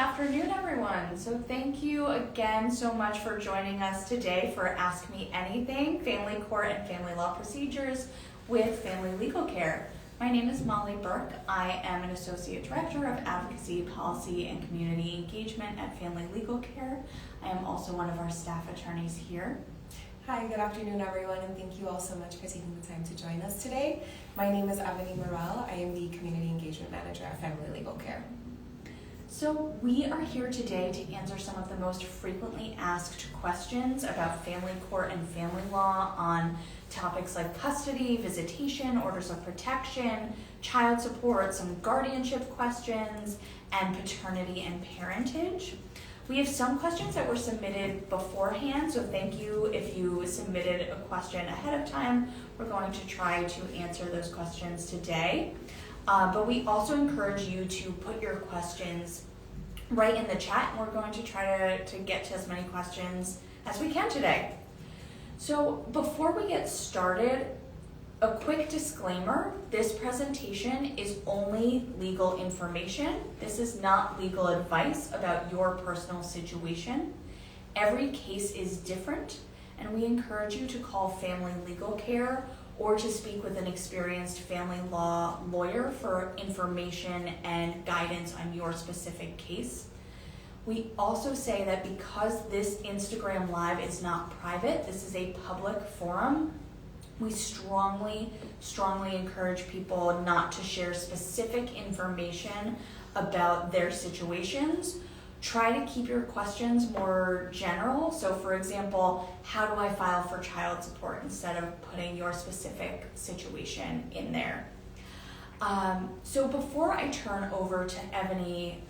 afternoon, everyone. So thank you again so much for joining us today for Ask Me Anything, Family Court and Family Law Procedures with Family Legal Care. My name is Molly Burke. I am an Associate Director of Advocacy, Policy, and Community Engagement at Family Legal Care. I am also one of our staff attorneys here. Hi, good afternoon, everyone, and thank you all so much for taking the time to join us today. My name is Ebony Morel. I am the Community Engagement Manager at Family Legal Care. So we are here today to answer some of the most frequently asked questions about family court and family law on topics like custody, visitation, orders of protection, child support, some guardianship questions, and paternity and parentage. We have some questions that were submitted beforehand, so thank you if you submitted a question ahead of time. We're going to try to answer those questions today. But we also encourage you to put your questions right in the chat, and we're going to try to get to as many questions as we can today. So before we get started, a quick disclaimer: this presentation is only legal information. This is not legal advice about your personal situation. Every case is different, and we encourage you to call Family Legal Care or to speak with an experienced family law lawyer for information and guidance on your specific case. We also say that because this Instagram Live is not private, this is a public forum, we strongly encourage people not to share specific information about their situations. Try to keep your questions more general. So for example, how do I file for child support, instead of putting your specific situation in there. So before I turn over to Ebony,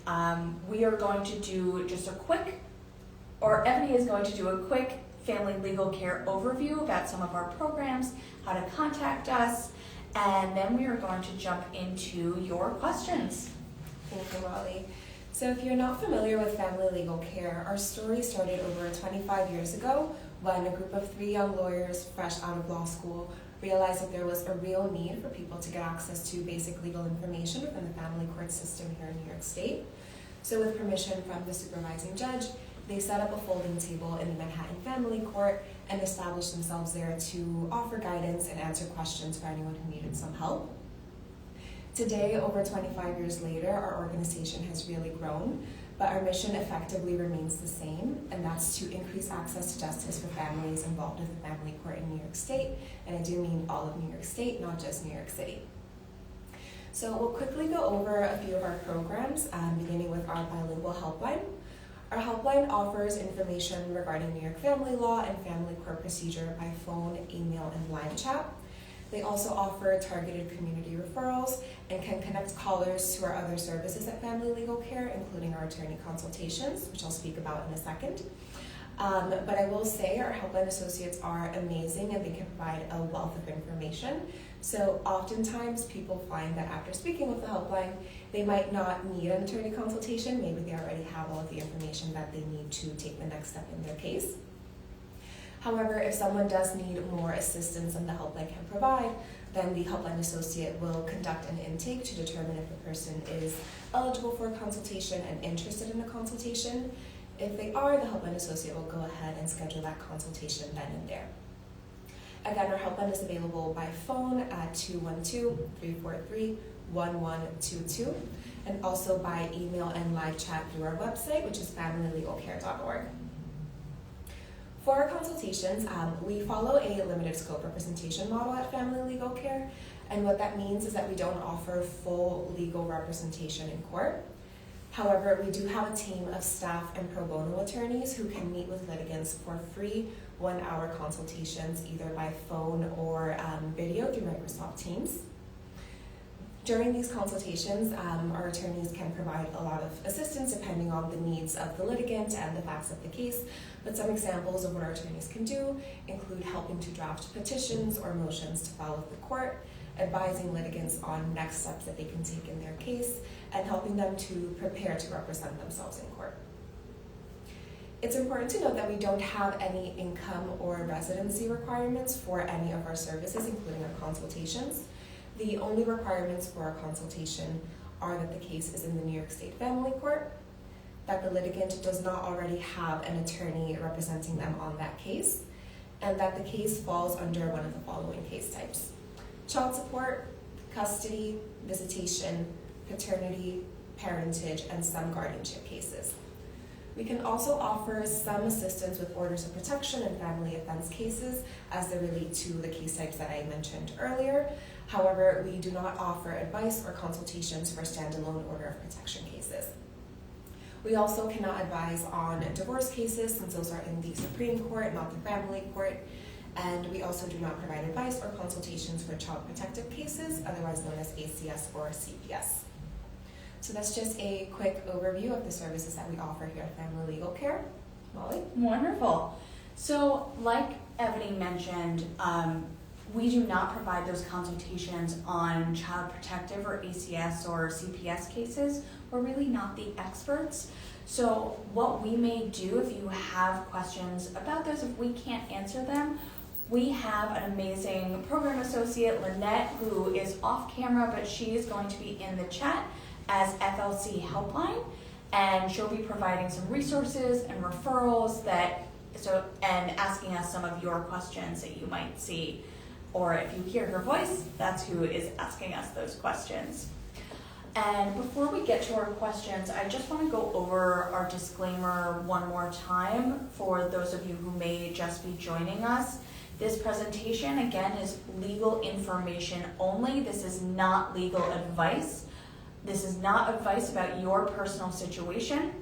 we are going to do just Ebony is going to do a quick Family Legal Care overview about some of our programs, how to contact us, and then we are going to jump into your questions. Thank you, Molly. So if you're not familiar with Family Legal Care, our story started over 25 years ago when a group of 3 young lawyers fresh out of law school realized that there was a real need for people to get access to basic legal information within the family court system here in New York State. So with permission from the supervising judge, they set up a folding table in the Manhattan Family Court and established themselves there to offer guidance and answer questions for anyone who needed some help. Today, over 25 years later, our organization has really grown, but our mission effectively remains the same, and that's to increase access to justice for families involved with the family court in New York State, and I do mean all of New York State, not just New York City. So we'll quickly go over a few of our programs, beginning with our bilingual helpline. Our helpline offers information regarding New York family law and family court procedure by phone, email, and live chat. They also offer targeted community referrals and can connect callers to our other services at Family Legal Care, including our attorney consultations, which I'll speak about in a second. But I will say our helpline associates are amazing and they can provide a wealth of information. So oftentimes people find that after speaking with the helpline, they might not need an attorney consultation. Maybe they already have all of the information that they need to take the next step in their case. However, if someone does need more assistance than the helpline can provide, then the helpline associate will conduct an intake to determine if the person is eligible for a consultation and interested in a consultation. If they are, the helpline associate will go ahead and schedule that consultation then and there. Again, our helpline is available by phone at 212-343-1122, and also by email and live chat through our website, which is familylegalcare.org. For our consultations, we follow a limited scope representation model at Family Legal Care, and what that means is that we don't offer full legal representation in court. However, we do have a team of staff and pro bono attorneys who can meet with litigants for free 1-hour consultations, either by phone or video through Microsoft Teams. During these consultations, our attorneys can provide a lot of assistance depending on the needs of the litigant and the facts of the case, but some examples of what our attorneys can do include helping to draft petitions or motions to file with the court, advising litigants on next steps that they can take in their case, and helping them to prepare to represent themselves in court. It's important to note that we don't have any income or residency requirements for any of our services, including our consultations. The only requirements for our consultation are that the case is in the New York State Family Court, that the litigant does not already have an attorney representing them on that case, and that the case falls under one of the following case types: child support, custody, visitation, paternity, parentage, and some guardianship cases. We can also offer some assistance with orders of protection and family offense cases as they relate to the case types that I mentioned earlier. However, we do not offer advice or consultations for standalone order of protection cases. We also cannot advise on divorce cases since those are in the Supreme Court, not the family court. And we also do not provide advice or consultations for child protective cases, otherwise known as ACS or CPS. So that's just a quick overview of the services that we offer here at Family Legal Care. Molly? Wonderful. So, like Ebony mentioned, we do not provide those consultations on child protective or ACS or CPS cases. We're really not the experts. So what we may do if you have questions about those, if we can't answer them, we have an amazing program associate, Lynette, who is off camera, but she is going to be in the chat as FLC Helpline, and she'll be providing some resources and referrals and asking us some of your questions that you might see. Or if you hear her voice, that's who is asking us those questions. And before we get to our questions, I just want to go over our disclaimer one more time for those of you who may just be joining us. This presentation, again, is legal information only. This is not legal advice. This is not advice about your personal situation.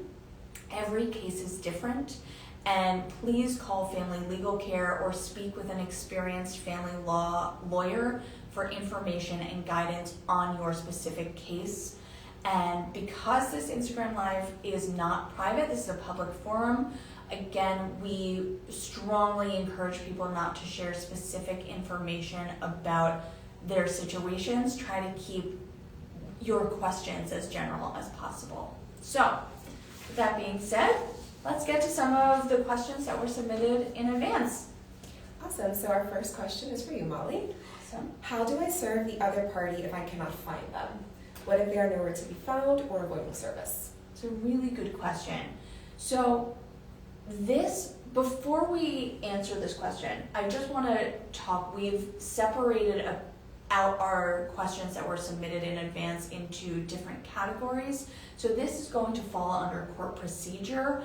Every case is different. And please call Family Legal Care or speak with an experienced family law lawyer for information and guidance on your specific case. And because this Instagram Live is not private, this is a public forum, again, we strongly encourage people not to share specific information about their situations. Try to keep your questions as general as possible. So, with that being said, let's get to some of the questions that were submitted in advance. Awesome. So our first question is for you, Molly. Awesome. How do I serve the other party if I cannot find them? What if they are nowhere to be found or avoiding service? It's a really good question. So before we answer this question, I just want to talk, we've separated out our questions that were submitted in advance into different categories. So this is going to fall under court procedure.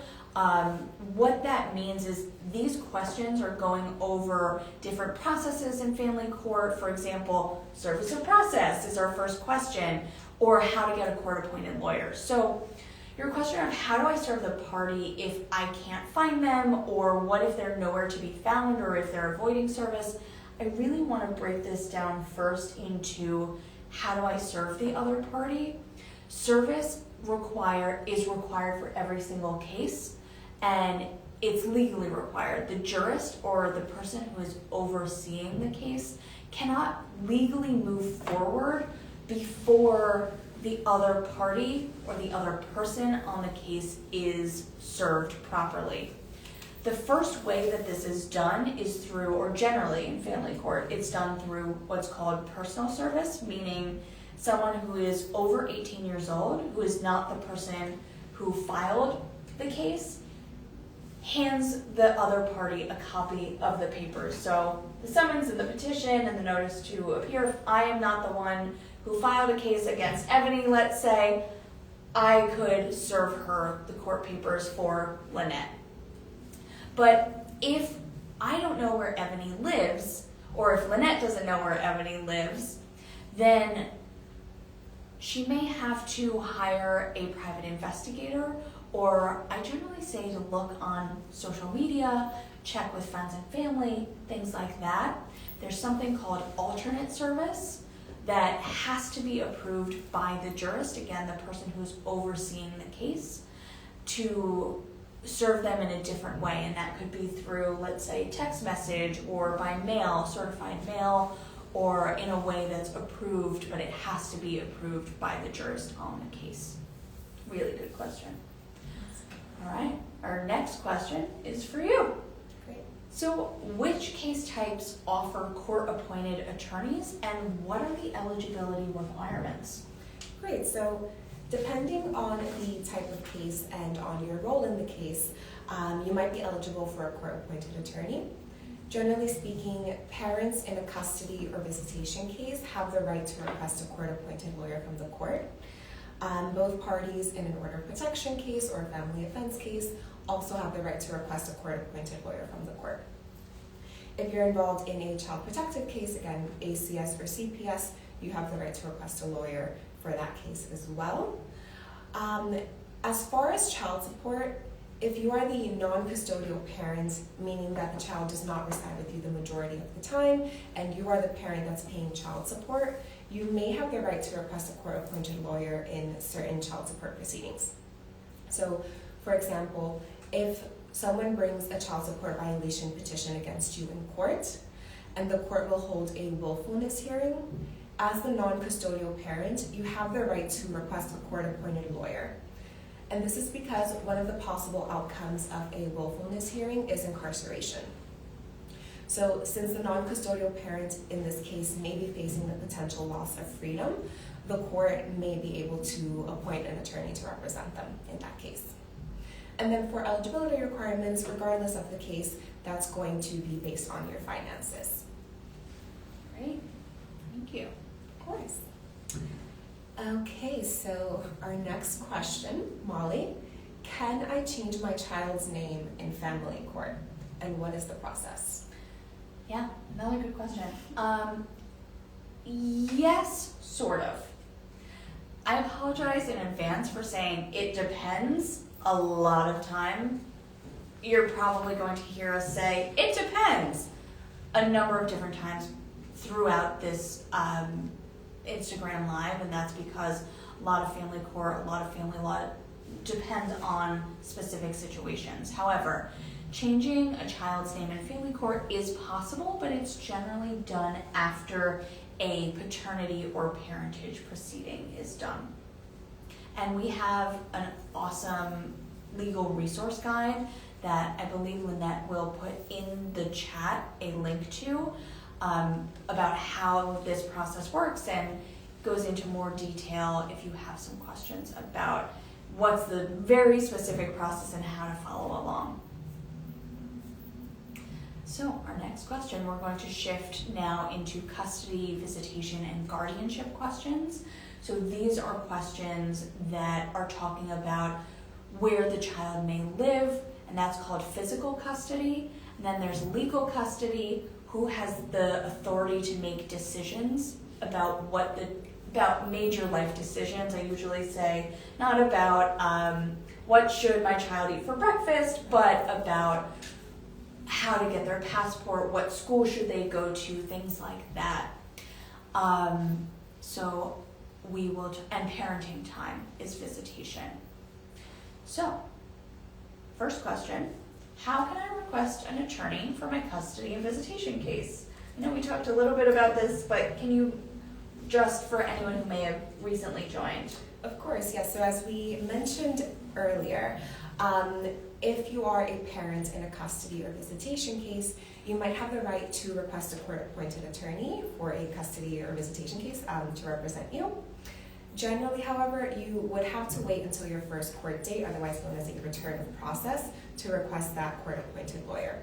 What that means is these questions are going over different processes in family court. For example, service of process is our first question, or how to get a court-appointed lawyer. So your question of how do I serve the party if I can't find them, or what if they're nowhere to be found, or if they're avoiding service, I really want to break this down first into how do I serve the other party. Service is required for every single case, and it's legally required. The jurist or the person who is overseeing the case cannot legally move forward before the other party or the other person on the case is served properly. The first way that this is done is through, or generally in family court, it's done through what's called personal service, meaning someone who is over 18 years old, who is not the person who filed the case, hands the other party a copy of the papers. So the summons and the petition and the notice to appear. If I am not the one who filed a case against Ebony, let's say, I could serve her the court papers for Lynette. But if I don't know where Ebony lives, or if Lynette doesn't know where Ebony lives, then she may have to hire a private investigator, or I generally say to look on social media, check with friends and family, things like that. There's something called alternate service that has to be approved by the jurist, again, the person who's overseeing the case, to serve them in a different way. And that could be through, let's say, text message, or by mail, certified mail, or in a way that's approved, but it has to be approved by the jurist on the case. Really good question. All right, our next question is for you. Great. So which case types offer court-appointed attorneys, and what are the eligibility requirements? Great. So Depending on the type of case and on your role in the case, you might be eligible for a court-appointed attorney. Generally speaking, parents in a custody or visitation case have the right to request a court-appointed lawyer from the court. Both parties in an order of protection case or a family offense case also have the right to request a court-appointed lawyer from the court. If you're involved in a child protective case, again, ACS or CPS, you have the right to request a lawyer for that case as well. As far as child support, if you are the non-custodial parent, meaning that the child does not reside with you the majority of the time, and you are the parent that's paying child support, you may have the right to request a court-appointed lawyer in certain child support proceedings. So, for example, if someone brings a child support violation petition against you in court, and the court will hold a willfulness hearing, as the non-custodial parent, you have the right to request a court-appointed lawyer. And this is because one of the possible outcomes of a willfulness hearing is incarceration. So since the non-custodial parent in this case may be facing the potential loss of freedom, the court may be able to appoint an attorney to represent them in that case. And then for eligibility requirements, regardless of the case, that's going to be based on your finances. Great, thank you. Of course. Okay, so our next question, Molly, can I change my child's name in family court? And what is the process? Yeah, another good question. Yes, sort of. I apologize in advance for saying it depends. A lot of time, you're probably going to hear us say, it depends, a number of different times throughout this Instagram Live, and that's because a lot of family court, a lot of family law depends on specific situations. However, changing a child's name in family court is possible, but it's generally done after a paternity or parentage proceeding is done. And we have an awesome legal resource guide that I believe Lynette will put in the chat a link to about how this process works, and goes into more detail if you have some questions about what's the very specific process and how to follow along. So our next question, we're going to shift now into custody, visitation, and guardianship questions. So these are questions that are talking about where the child may live, and that's called physical custody. And then there's legal custody, who has the authority to make decisions about about major life decisions. I usually say not about what should my child eat for breakfast, but about how to get their passport, what school should they go to, things like that. So we will, and parenting time is visitation. So, first question, how can I request an attorney for my custody and visitation case? I know we talked a little bit about this, but can you, just for anyone who may have recently joined? Of course, yes. So as we mentioned earlier, if you are a parent in a custody or visitation case, you might have the right to request a court-appointed attorney for a custody or visitation case to represent you. Generally, however, you would have to wait until your first court date, otherwise known as a return of process, to request that court-appointed lawyer.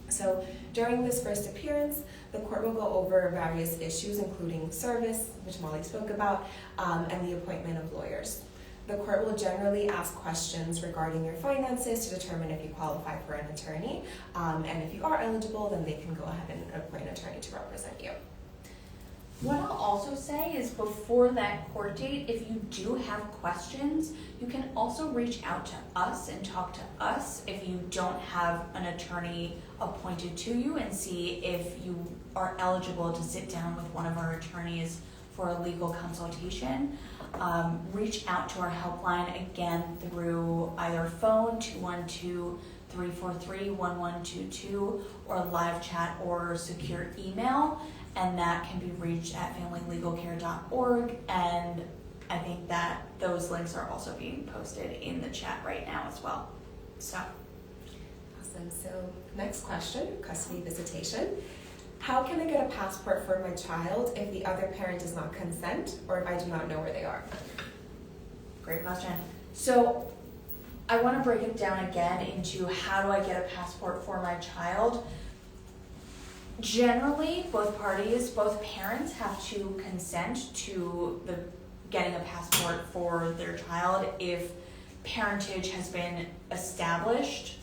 So during this first appearance, the court will go over various issues, including service, which Molly spoke about, and the appointment of lawyers. The court will generally ask questions regarding your finances to determine if you qualify for an attorney, and if you are eligible, then they can go ahead and appoint an attorney to represent you. What I'll also say is before that court date, if you do have questions, you can also reach out to us and talk to us if you don't have an attorney appointed to you, and see if you are eligible to sit down with one of our attorneys for a legal consultation. Reach out to our helpline again through either phone 212-343-1122 or live chat or secure email, and that can be reached at familylegalcare.org, and I think that those links are also being posted in the chat right now as well. So awesome. So next question, custody visitation. How can I get a passport for my child if the other parent does not consent or if I do not know where they are? Great question. So I want to break it down again into how do I get a passport for my child. Generally, both parents have to consent to getting a passport for their child if parentage has been established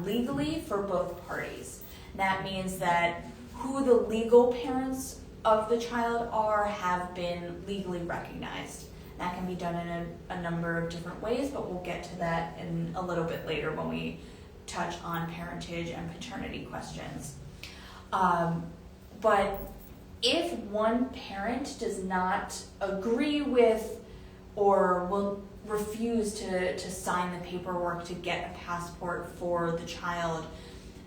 legally for both parties. That means that who the legal parents of the child are have been legally recognized. That can be done in a number of different ways, but we'll get to that in a little bit later when we touch on parentage and paternity questions. But if one parent does not agree with or will refuse to sign the paperwork to get a passport for the child,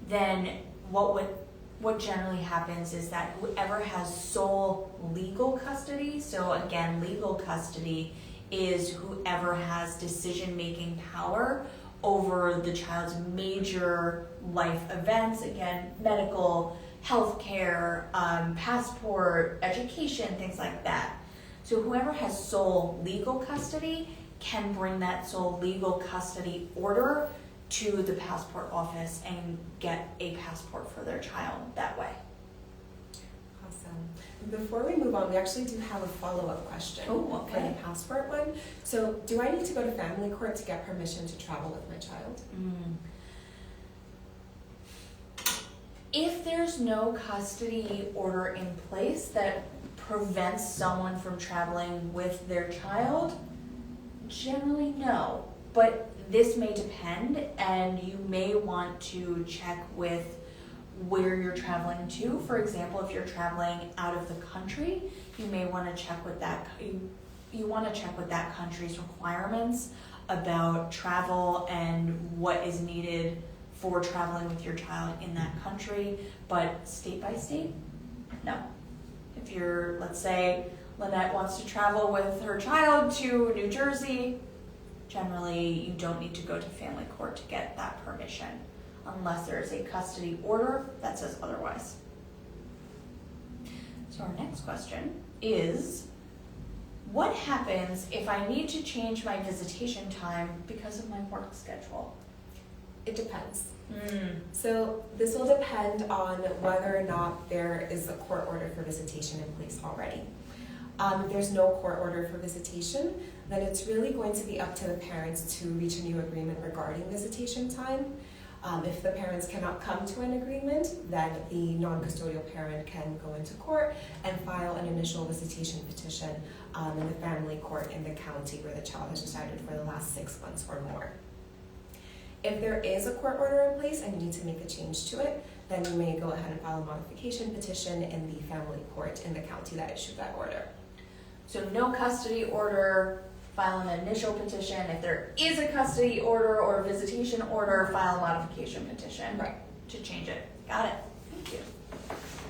then what generally happens is that whoever has sole legal custody, so again, legal custody is whoever has decision-making power over the child's major life events, again, medical, healthcare, passport, education, things like that. So whoever has sole legal custody can bring that sole legal custody order to the passport office and get a passport for their child that way. Awesome. Before we move on, we actually do have a follow-up question for the passport one. So do I need to go to family court to get permission to travel with my child? If there's no custody order in place that prevents someone from traveling with their child, generally no. But this may depend, and you may want to check with where you're traveling to. For example, if you're traveling out of the country, you may want to check with that. You want to check with that country's requirements about travel and what is needed for traveling with your child in that country. But state by state, no. If you're, let's say, Lynette wants to travel with her child to New Jersey, generally you don't need to go to family court to get that permission unless there is a custody order that says otherwise. So our next question is, what happens if I need to change my visitation time because of my work schedule? It depends. So this will depend on whether or not there is a court order for visitation in place already. If there's no court order for visitation, then it's really going to be up to the parents to reach a new agreement regarding visitation time. If the parents cannot come to an agreement, then the non-custodial parent can go into court and file an initial visitation petition in the family court in the county where the child has resided for the last 6 months or more. If there is a court order in place and you need to make a change to it, then you may go ahead and file a modification petition in the family court in the county that issued that order. So no custody order, file an initial petition. If there is a custody order or a visitation order, file a modification petition to change it. Got it. Thank you.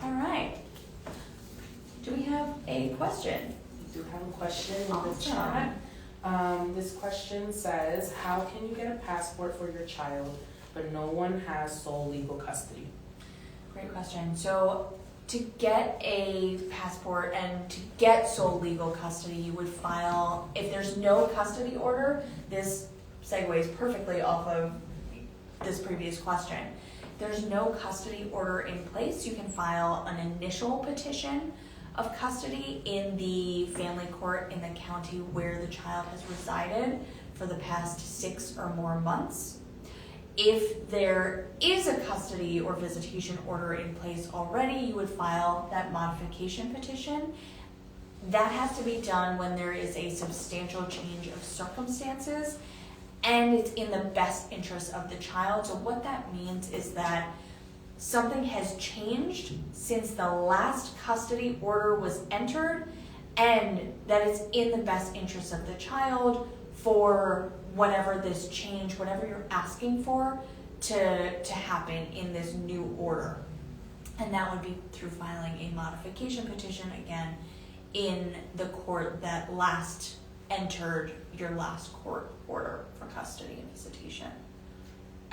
All right. Do we have a question? We do have a question in the Awesome. chat. This question says, how can you get a passport for your child, but no one has sole legal custody? Great question. So to get a passport and to get sole legal custody, you would file, if there's no custody order, this segues perfectly off of this previous question. If there's no custody order in place, you can file an initial petition of custody in the family court in the county where the child has resided for the past 6 or more months. If there is a custody or visitation order in place already, you would file that modification petition. That has to be done when there is a substantial change of circumstances and it's in the best interest of the child. So what that means is that something has changed since the last custody order was entered and that it's in the best interest of the child for whatever this change, whatever you're asking for to happen in this new order. And that would be through filing a modification petition, again, in the court that last entered your last court order for custody and visitation.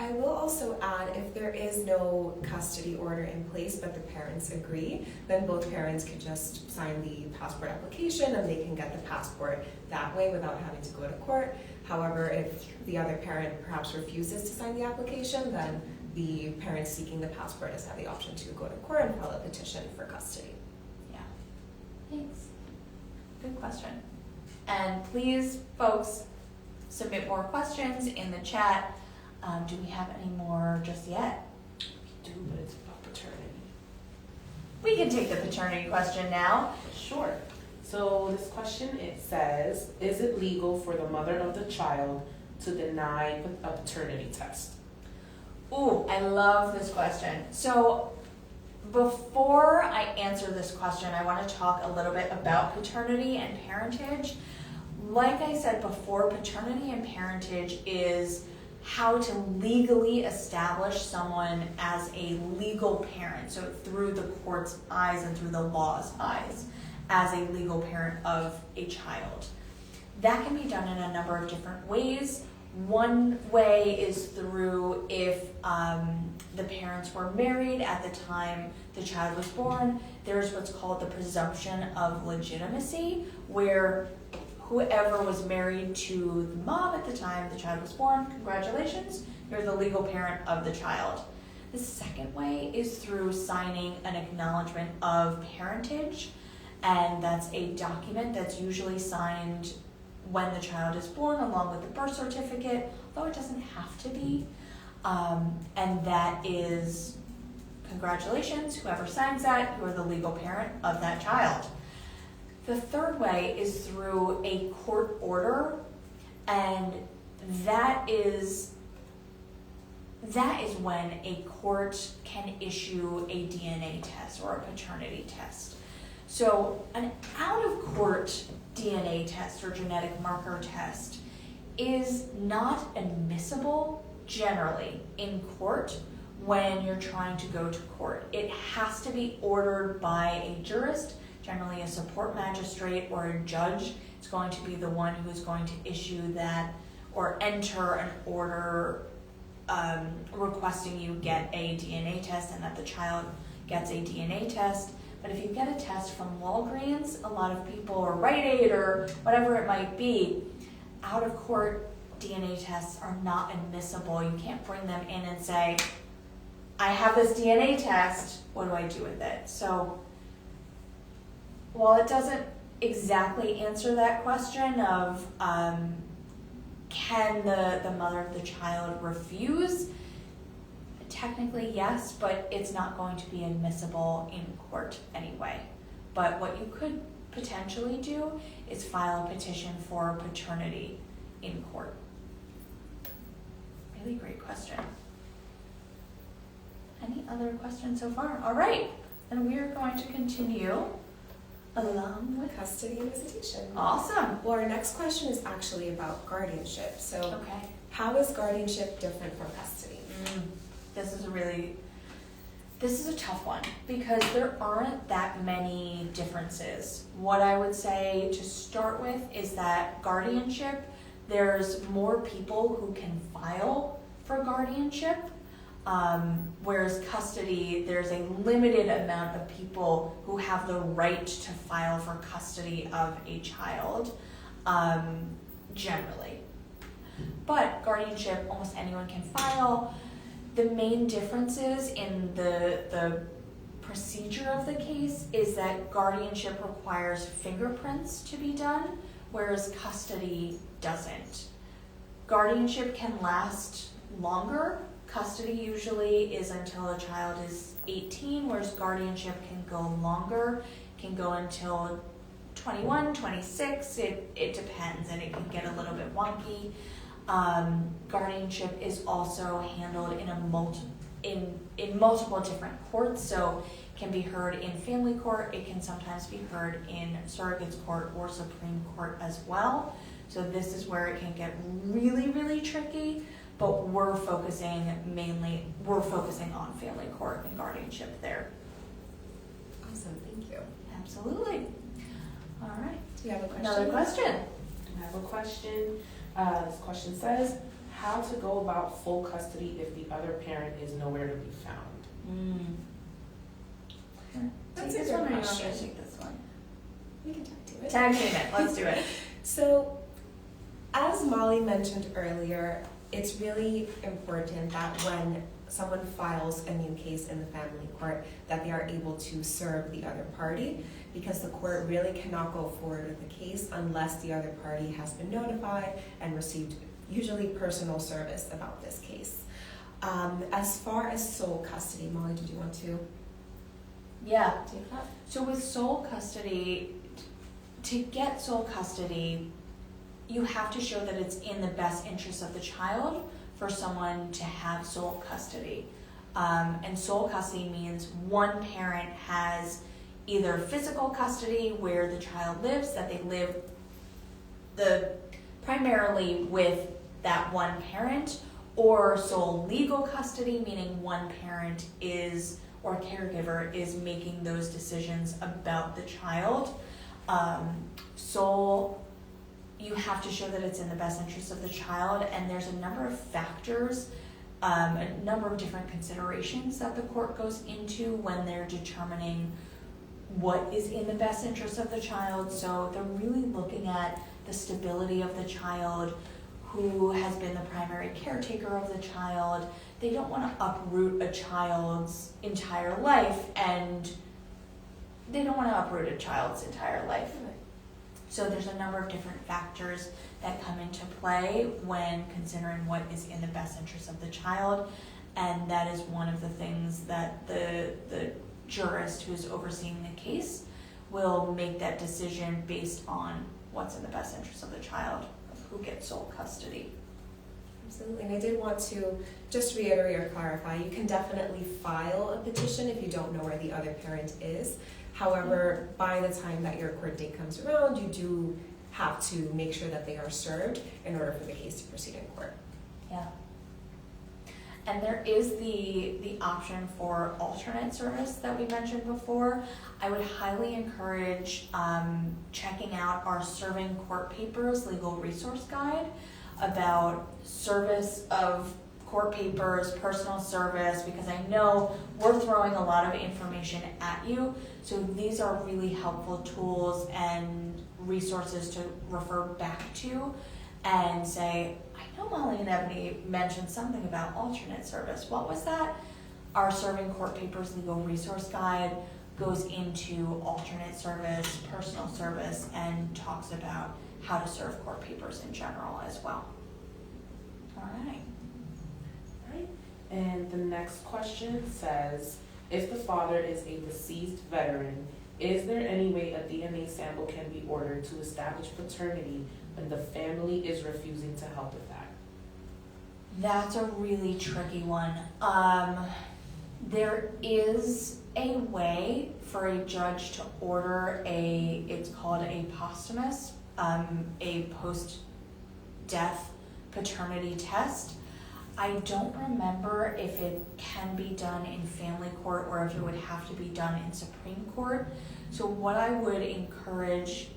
I will also add, if there is no custody order in place but the parents agree, then both parents could just sign the passport application and they can get the passport that way without having to go to court. However, if the other parent perhaps refuses to sign the application, then the parent seeking the passport does have the option to go to court and file a petition for custody. Yeah. Thanks. Good question. And please, folks, submit more questions in the chat. Do we have any more just yet? We do, but it's about paternity. We can take the paternity question now. Sure. So this question, it says, is it legal for the mother of the child to deny a paternity test? Ooh, I love this question. So before I answer this question, I want to talk a little bit about paternity and parentage. Like I said before, paternity and parentage is how to legally establish someone as a legal parent. So through the court's eyes and through the law's eyes, as a legal parent of a child. That can be done in a number of different ways. One way is through if the parents were married at the time the child was born, there's what's called the presumption of legitimacy, where whoever was married to the mom at the time the child was born, congratulations, you're the legal parent of the child. The second way is through signing an acknowledgement of parentage, and that's a document that's usually signed when the child is born along with the birth certificate, though it doesn't have to be. And that is, congratulations, whoever signs that, you are the legal parent of that child. The third way is through a court order, and that is when a court can issue a DNA test or a paternity test. So an out-of-court DNA test or genetic marker test is not admissible generally in court when you're trying to go to court. It has to be ordered by a jurist, generally a support magistrate or a judge. It's going to be the one who is going to issue that or enter an order requesting you get a DNA test and that the child gets a DNA test. But if you get a test from Walgreens, a lot of people, or Rite Aid, or whatever it might be, out-of-court DNA tests are not admissible. You can't bring them in and say, I have this DNA test, what do I do with it? So while it doesn't exactly answer that question of can the mother of the child refuse, technically yes, but it's not going to be admissible in court anyway. But what you could potentially do is file a petition for paternity in court. Really great question. Any other questions so far? All right, then we are going to continue along with Custody and visitation. Awesome. Well, our next question is actually about guardianship. So Okay. how is guardianship different from custody? This is a tough one because there aren't that many differences. What I would say to start with is that guardianship, there's more people who can file for guardianship, whereas custody, there's a limited amount of people who have the right to file for custody of a child, generally. But guardianship, almost anyone can file. The main differences in the procedure of the case is that guardianship requires fingerprints to be done, whereas custody doesn't. Guardianship can last longer. Custody usually is until a child is 18, whereas guardianship can go longer, can go until 21, 26, it depends, and it can get a little bit wonky. Guardianship is also handled in multiple different courts, so can be heard in family court, it can sometimes be heard in surrogates court or Supreme Court as well. So this is where it can get really, really tricky, but we're focusing on family court and guardianship there. Awesome, thank you. Absolutely. All right. Do you have a question? Another question. I have a question. This question says, How to go about full custody if the other parent is nowhere to be found. That's Take a this good one, or you want me question. to take this one? We can tag team it. Tag team it. Let's do it. So, as Molly mentioned earlier, it's really important that when someone files a new case in the family court, that they are able to serve the other party, because the court really cannot go forward with the case unless the other party has been notified and received usually personal service about this case. As far as sole custody, Molly, did you want to Yeah. take that? So with sole custody, to get sole custody, you have to show that it's in the best interest of the child for someone to have sole custody. And sole custody means one parent has either physical custody where the child lives, that they live primarily with that one parent, or sole legal custody, meaning one parent is, or caregiver is making those decisions about the child. Sole, you have to show that it's in the best interest of the child, and there's a number of factors, a number of different considerations that the court goes into when they're determining what is in the best interest of the child. So they're really looking at the stability of the child, who has been the primary caretaker of the child. They don't want to uproot a child's entire life, and they don't want to uproot a child's entire life. So there's a number of different factors that come into play when considering what is in the best interest of the child, and that is one of the things that the jurist who's overseeing the case will make that decision based on what's in the best interest of the child, of who gets sole custody. Absolutely, and I did want to just reiterate or clarify, you can definitely file a petition if you don't know where the other parent is. However, by the time that your court date comes around, you do have to make sure that they are served in order for the case to proceed in court. Yeah. And there is the option for alternate service that we mentioned before. I would highly encourage checking out our Serving Court Papers Legal Resource Guide about service of court papers, personal service, because I know we're throwing a lot of information at you. So these are really helpful tools and resources to refer back to and say, I know Molly and Ebony mentioned something about alternate service. What was that? Our Serving Court Papers Legal Resource Guide goes into alternate service, personal service, and talks about how to serve court papers in general as well. All right. And the next question says, if the father is a deceased veteran, is there any way a DNA sample can be ordered to establish paternity when the family is refusing to help with that? That's a really tricky one. There is a way for a judge to order it's called a posthumous, a post-death paternity test. I don't remember if it can be done in family court or if it would have to be done in Supreme Court. So what I would encourage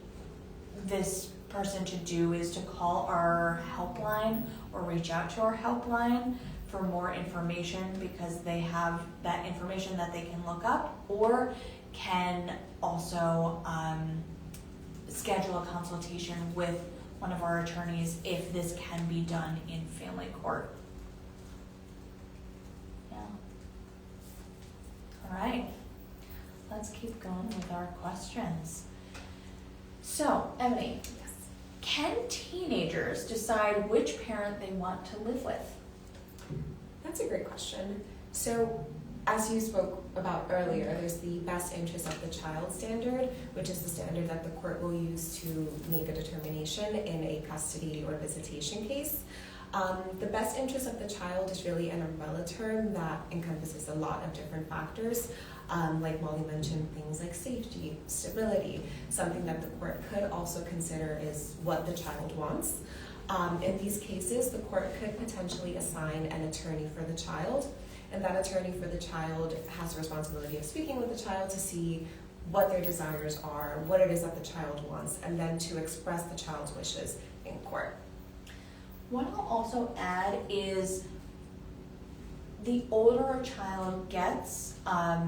this person to do is to call our helpline or reach out to our helpline for more information, because they have that information that they can look up, or can also schedule a consultation with one of our attorneys if this can be done in family court. Yeah. All right, let's keep going with our questions. So, Ebony, Yes. can teenagers decide which parent they want to live with? That's a great question. So, as you spoke about earlier, there's the best interest of the child standard, which is the standard that the court will use to make a determination in a custody or visitation case. The best interest of the child is really an umbrella term that encompasses a lot of different factors. Like Molly mentioned, things like safety, stability. Something that the court could also consider is what the child wants. In these cases, the court could potentially assign an attorney for the child, and that attorney for the child has the responsibility of speaking with the child to see what their desires are, what it is that the child wants, and then to express the child's wishes in court. What I'll also add is the older a child gets, I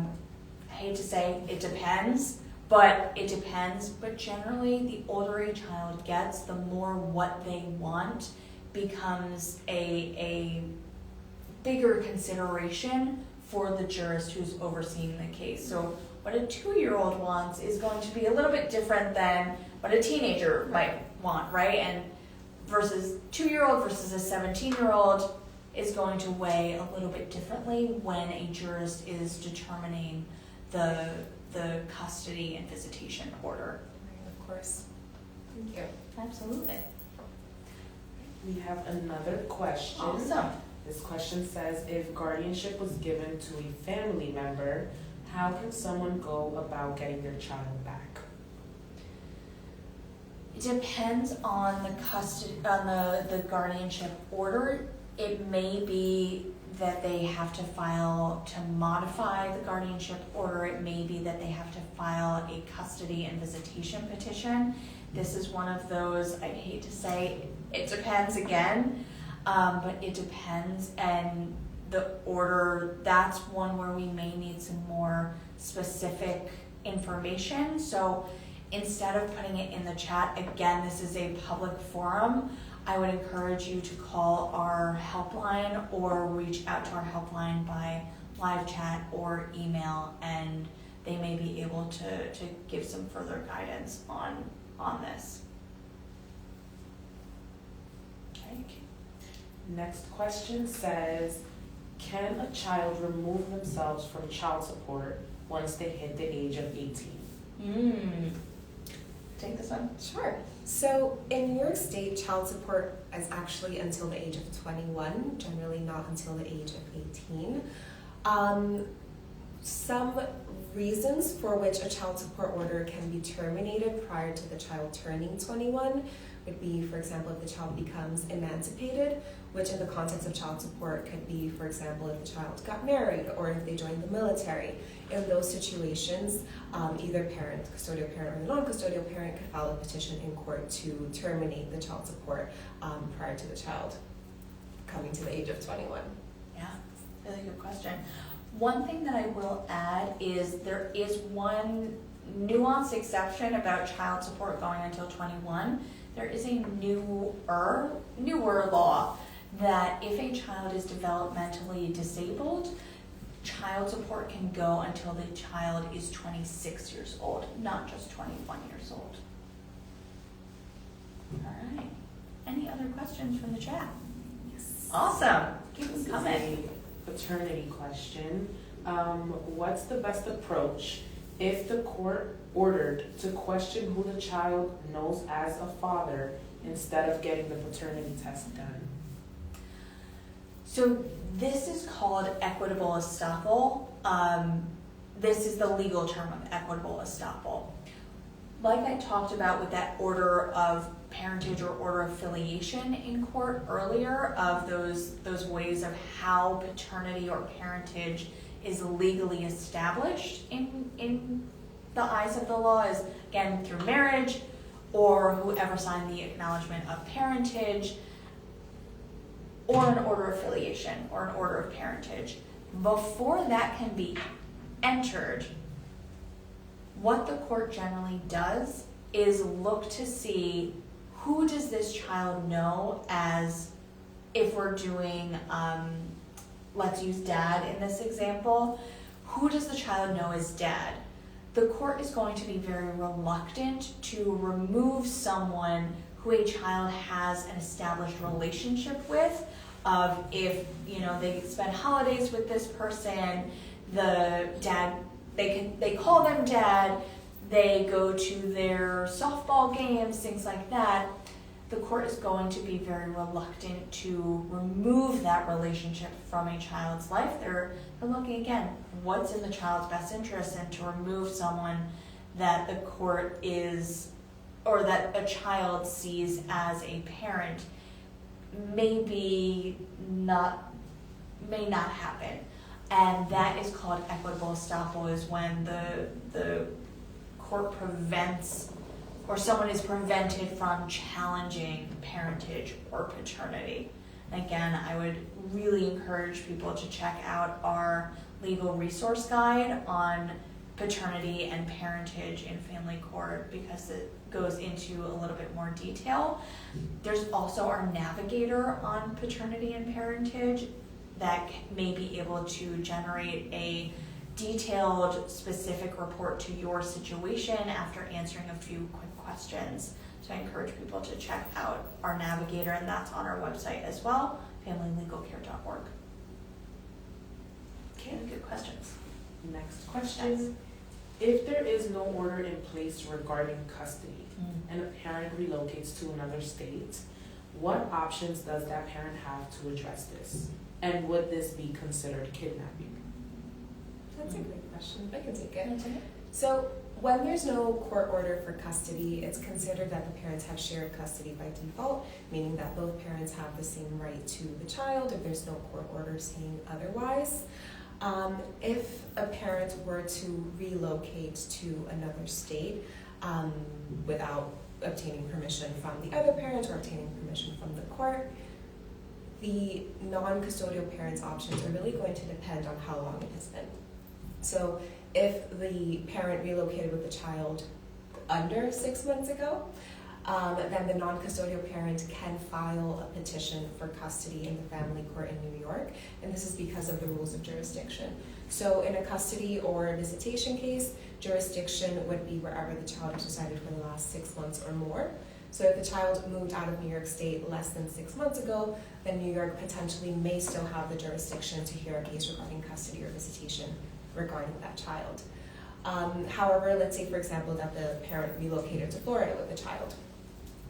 hate to say it depends, but it depends, but generally the older a child gets, the more what they want becomes a bigger consideration for the jurist who's overseeing the case. So what a 2-year-old wants is going to be a little bit different than what a teenager might want, right? And versus 2-year-old versus a 17-year-old is going to weigh a little bit differently when a jurist is determining the custody and visitation order. Right, of course. Thank you. Absolutely. We have another question. Awesome. This question says, if guardianship was given to a family member, how can someone go about getting their child back? It depends on the custody, on the guardianship order. It may be that they have to file to modify the guardianship order. It may be that they have to file a custody and visitation petition. This is one of those, I hate to say, it depends again, but it depends, and the order, that's one where we may need some more specific information. So instead of putting it in the chat, again, this is a public forum, I would encourage you to call our helpline or reach out to our helpline by live chat or email, and they may be able to give some further guidance on this. Okay. Next question says, can a child remove themselves from child support once they hit the age of 18? Take this one. Sure. So in New York State, child support is actually until the age of 21, generally not until the age of 18. Some reasons for which a child support order can be terminated prior to the child turning 21 would be, for example, if the child becomes emancipated, which in the context of child support could be, for example, if the child got married or if they joined the military. In those situations, either parent, custodial parent, or the non-custodial parent could file a petition in court to terminate the child support prior to the child coming to the age of 21. Yeah, really good question. One thing that I will add is there is one nuanced exception about child support going until 21. There is a newer law that if a child is developmentally disabled, child support can go until the child is 26 years old, not just 21 years old. All right. Any other questions from the chat? Yes. Awesome. Keep This them is coming. a paternity question. What's the best approach if the court ordered to question who the child knows as a father instead of getting the paternity test done? So this is called equitable estoppel. This is the legal term of equitable estoppel. Like I talked about with that order of parentage or order of filiation in court earlier, of those ways of how paternity or parentage is legally established in the eyes of the law, is again through marriage or whoever signed the acknowledgement of parentage, or an order of filiation or an order of parentage. Before that can be entered, what the court generally does is look to see who does this child know as, if we're doing, let's use dad in this example, who does the child know as dad? The court is going to be very reluctant to remove someone who a child has an established relationship with, of if, they spend holidays with this person, the dad, they call them dad, they go to their softball games, things like that. The court is going to be very reluctant to remove that relationship from a child's life. They're looking again, what's in the child's best interest, and to remove someone that the court is, or that a child sees as a parent may not happen. And that is called equitable estoppel, is when the court prevents or someone is prevented from challenging parentage or paternity. And again, I would really encourage people to check out our legal resource guide on paternity and parentage in family court because it goes into a little bit more detail. There's also our navigator on paternity and parentage that may be able to generate a detailed, specific report to your situation after answering a few quick questions. So I encourage people to check out our navigator, and that's on our website as well, familylegalcare.org. Okay, good questions. Next question. If there is no order in place regarding custody and a parent relocates to another state, what options does that parent have to address this? And would this be considered kidnapping? That's a great question. I can take it. Can I take it? So when there's no court order for custody, it's considered that the parents have shared custody by default, meaning that both parents have the same right to the child if there's no court order saying otherwise. If a parent were to relocate to another state without obtaining permission from the other parent or obtaining permission from the court, the non-custodial parents' options are really going to depend on how long it has been. So if the parent relocated with the child under 6 months ago, then the non-custodial parent can file a petition for custody in the family court in New York, and this is because of the rules of jurisdiction. So in a custody or visitation case, jurisdiction would be wherever the child has resided for the last 6 months or more. So if the child moved out of New York State less than 6 months ago, then New York potentially may still have the jurisdiction to hear a case regarding custody or visitation regarding that child. However, let's say, for example, that the parent relocated to Florida with the child.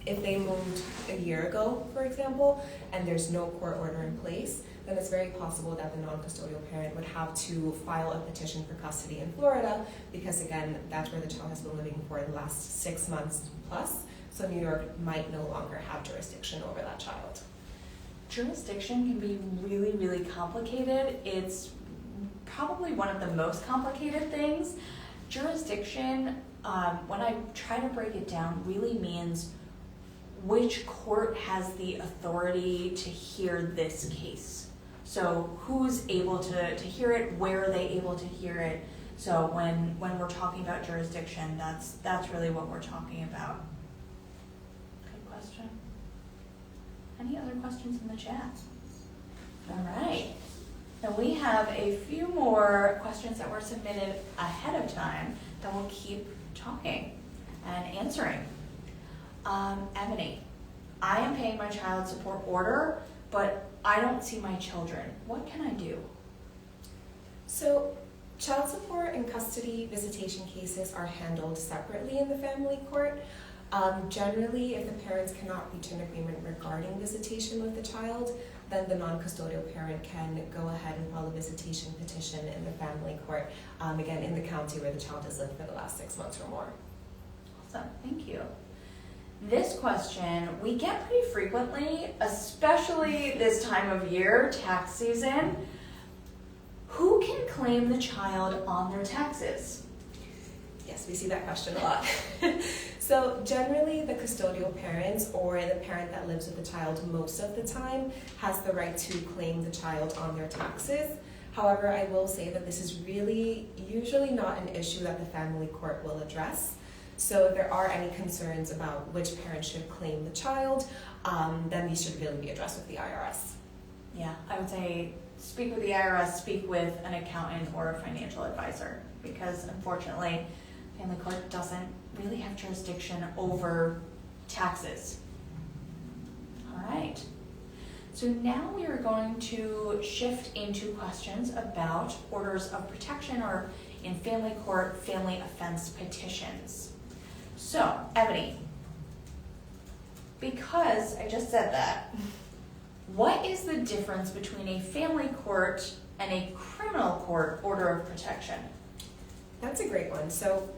If they moved a year ago, for example, and there's no court order in place, then it's very possible that the non-custodial parent would have to file a petition for custody in Florida because, again, that's where the child has been living for the last 6 months plus, so New York might no longer have jurisdiction over that child. Jurisdiction can be really, really complicated. It's probably one of the most complicated things. Jurisdiction, when I try to break it down, really means which court has the authority to hear this case. So who's able to hear it, where are they able to hear it? So when we're talking about jurisdiction, that's really what we're talking about. Good question. Any other questions in the chat? All right. Now we have a few more questions that were submitted ahead of time that we'll keep talking and answering. Ebony, I am paying my child support order, but I don't see my children. What can I do? So child support and custody visitation cases are handled separately in the family court. Generally, if the parents cannot reach an agreement regarding visitation with the child, then the non-custodial parent can go ahead and file a visitation petition in the family court, again, in the county where the child has lived for the last 6 months or more. Awesome, thank you. This question we get pretty frequently, especially this time of year, tax season. Who can claim the child on their taxes? Yes, we see that question a lot. So generally, the custodial parent or the parent that lives with the child most of the time has the right to claim the child on their taxes. However, I will say that this is really usually not an issue that the family court will address. So if there are any concerns about which parent should claim the child, then these should really be addressed with the IRS. Yeah, I would say speak with the IRS, speak with an accountant or a financial advisor, because unfortunately, family court doesn't really have jurisdiction over taxes. All right. So now we are going to shift into questions about orders of protection or in family court, family offense petitions. So, Ebony, because I just said that, what is the difference between a family court and a criminal court order of protection? That's a great one. So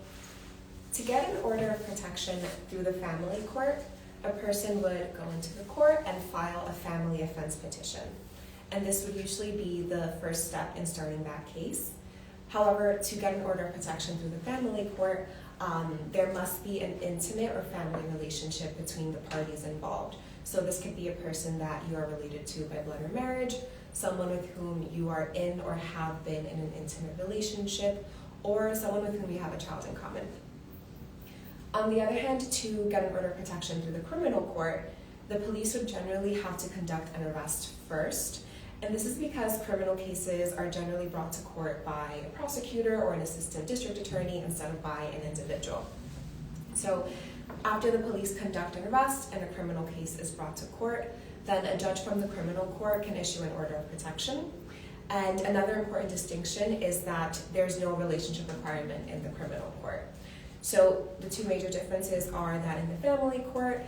to get an order of protection through the family court, a person would go into the court and file a family offense petition. And this would usually be the first step in starting that case. However, to get an order of protection through the family court, there must be an intimate or family relationship between the parties involved. So this could be a person that you are related to by blood or marriage, someone with whom you are in or have been in an intimate relationship, or someone with whom you have a child in common. On the other hand, to get an order of protection through the criminal court, the police would generally have to conduct an arrest first. And this is because criminal cases are generally brought to court by a prosecutor or an assistant district attorney instead of by an individual. So after the police conduct an arrest and a criminal case is brought to court, then a judge from the criminal court can issue an order of protection. And another important distinction is that there's no relationship requirement in the criminal court. So the two major differences are that in the family court,